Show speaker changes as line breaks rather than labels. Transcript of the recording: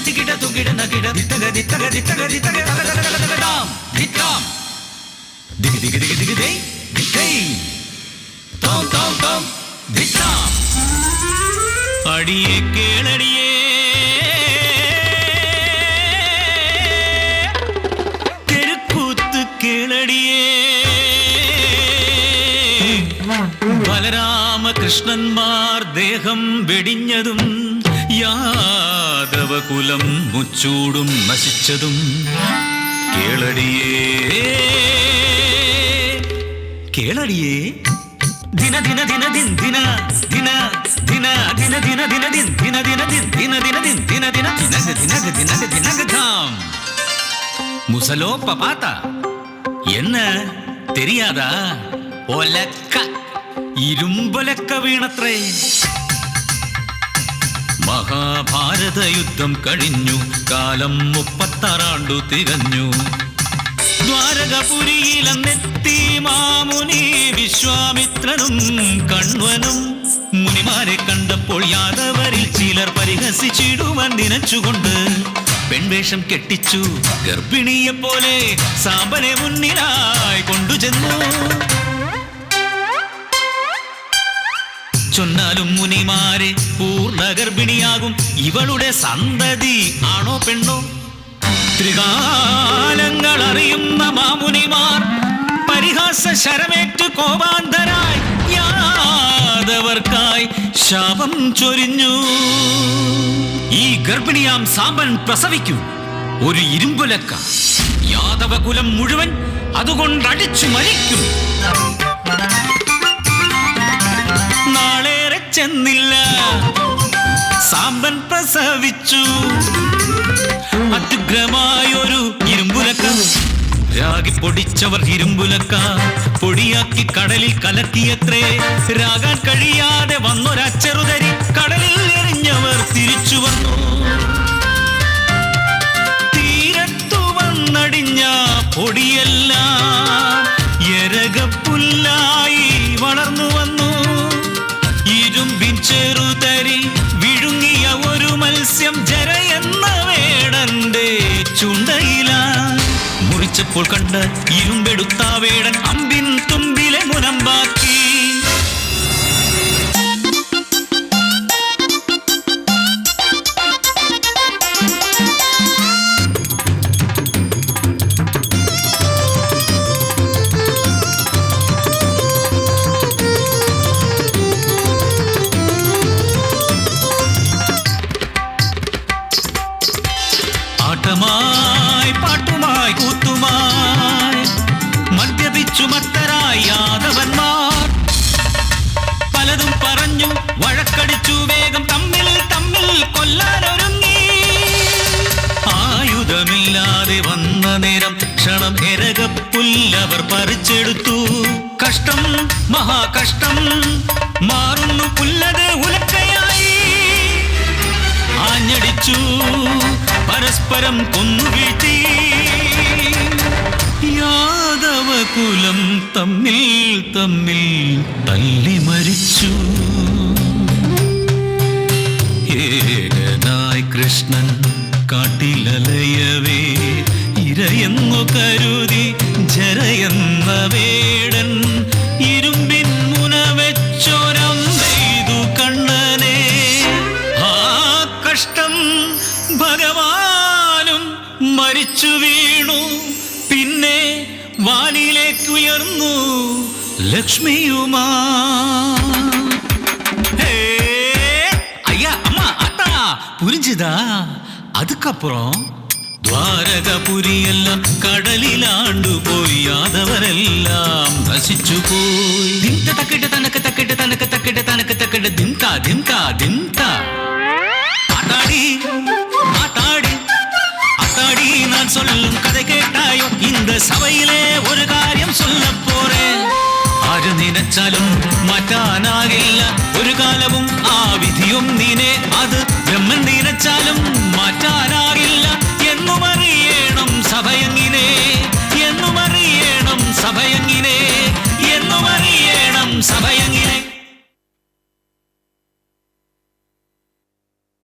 തികിട തുകിട നകിട ദിത്തക ദിത്തക ദിത്തക ദിത്തക തകതകതകതകതാം ദിത്താം ദിഗി ദിഗി ദിഗി ദിഗി ദേ ദിത്തൈ തോം തോം തോം ദിത്താം അടിയേ കേളടിയേ തെരുക്കൂത്ത് കേളടിയേ ബലരാമകൃഷ്ണന്മാർ ദേഹം വെടിഞ്ഞതും യാദവകുലം മുച്ചൂടും നശിച്ചതും കേളടിയേ കേളടിയേ ദിന ദിന ദിന ദിൻ ദിന ദിന ദിന ദിന ദിന ദിന ദിൻ ദിന ദിന ദിൻ ദിന ദിന ദിൻ ദിന ദിന ദിനക ദിനക ദിനക ദിനകതാം മുസലോ പപാത്ത என்ன தெரியாதா ഒലക്ക ഇരുമ്പൊലക്ക വീണത്രേ മഹാഭാരത യുദ്ധം കഴിഞ്ഞു കാലം 36 തികഞ്ഞു ദ്വാരകപുരിയിലെത്തി മാമുനി വിശ്വാമിത്രനും കണ്വനും മുനിമാരെ കണ്ടപ്പോൾ യാദവരിൽ ചിലർ പരിഹസിച്ചിടുവാൻ നനച്ചുകൊണ്ട് പെൺവേഷം കെട്ടിച്ചു ഗർഭിണിയെ പോലെ സാമ്പനെ മുന്നിലായി കൊണ്ടുചെന്നു ചൊന്നാലും മുനിമാരെ പൂർണ്ണ ഗർഭിണിയാകും ഇവളുടെ സന്തതി ആണോ പെണ്ണോ ത്രികാലങ്ങൾ അറിയുന്ന മാമുനിമാർ പരിഹാസ ശരമേറ്റു കോപാന്തരായി യാദവർക്കായി ശാപം ചൊരിഞ്ഞു ഈ ഗർഭിണിയാം സാമ്പൻ പ്രസവിക്കൂ ഒരു ഇരുമ്പുലക്ക യാദവകുലം മുഴുവൻ അതുകൊണ്ടടിച്ചു മരിക്കും നാളേറെ ചെന്നില്ല സാമ്പൻ പ്രസവിച്ചു അത്യുഗ്രമായൊരു ഇരുമ്പുലക്ക രാഗി പൊടിച്ചവർ ഇരുമ്പുലക്ക പൊടിയാക്കി കടലിൽ കലക്കിയത്രേ രാഗാൻ കഴിയാതെ വന്നൊരച്ചെറുതരി കടലിൽ എറിഞ്ഞവർ തിരിച്ചു വന്നു തീരത്തു വന്നടിഞ്ഞ പൊടിയെല്ലാം എരകപ്പുല്ലായി വളർന്നു വന്നു ഇരുമ്പിൻ ചെറുതരി വിഴുങ്ങിയ ഒരു മത്സ്യം ജര എന്ന വേടന്റെ ചുണ്ടയില മുറിച്ചപ്പോൾ കണ്ട ഇരുമ്പെടുത്ത വേടൻ അമ്പിൻ തുമ്പിലെ മുനമ്പാക്കി പാട്ടുമായി കൂത്തുമായി മദ്യപിച്ചു മത്തരായി യാദവന്മാർ പലതും പറഞ്ഞു വഴക്കടിച്ചു വേഗം തമ്മിൽ തമ്മിൽ കൊല്ലാനൊരുങ്ങി ആയുധമില്ലാതെ വന്ന നേരം ക്ഷണം എരകപ്പുല്ലവർ പറിച്ചെടുത്തു കഷ്ടം മഹാകഷ്ടം മാറുന്നു പുല്ലത് ഉലക്കയായി ആഞ്ഞടിച്ചു പരസ്പരം കൊന്നു വീഴ്ത്തി യാദവകുലം തമ്മിൽ തമ്മിൽ തല്ലി മരിച്ചു ഏകനായി കൃഷ്ണൻ കാട്ടിലലയവേ ഇരയെന്നു കരുതി ജരയെന്ന വേടൻ ഇരുമ്പിൻ മുന വെച്ചോരം ചെയ്തു കണ്ണനെ ആ കഷ്ടം ഭഗവാനും മരിച്ചു വീണു പിന്നെ വാനിലേക്കുയർന്നു ലക്ഷ്മിയുമാ ஐயா அம்மா அத்தா புரிஞ்சுதா அதுக்கப்புறம் ദ്വാരകപുരിയെല്ലാം കടലിലാണ്ടു പോയി യാദവരെല്ലാം നശിച്ചു പോയി ദിന്ത തക്കിട്ട് തനക്ക് തക്കിട്ട് തനക്ക് തക്കിട്ട് തനക്ക് തക്കിട്ട് ദിന്ത ദിന്ത ദിന്ത ആട്ടാടി ആട്ടാടി ஆத்தாடி நான் சொல்லும் கதை கேட்டாயோ இந்த சபையிலே ஒரு காரியம் சொல்ல போறேன் ആര് നിനച്ചാലും മാറ്റാനാകില്ല ഒരു കാലവും ആ വിധിയും നീനെ അത് ബ്രഹ്മൻ നിനച്ചാലും മാറ്റാനാകില്ല എന്നും അറിയണം സഭയങ്ങിനെ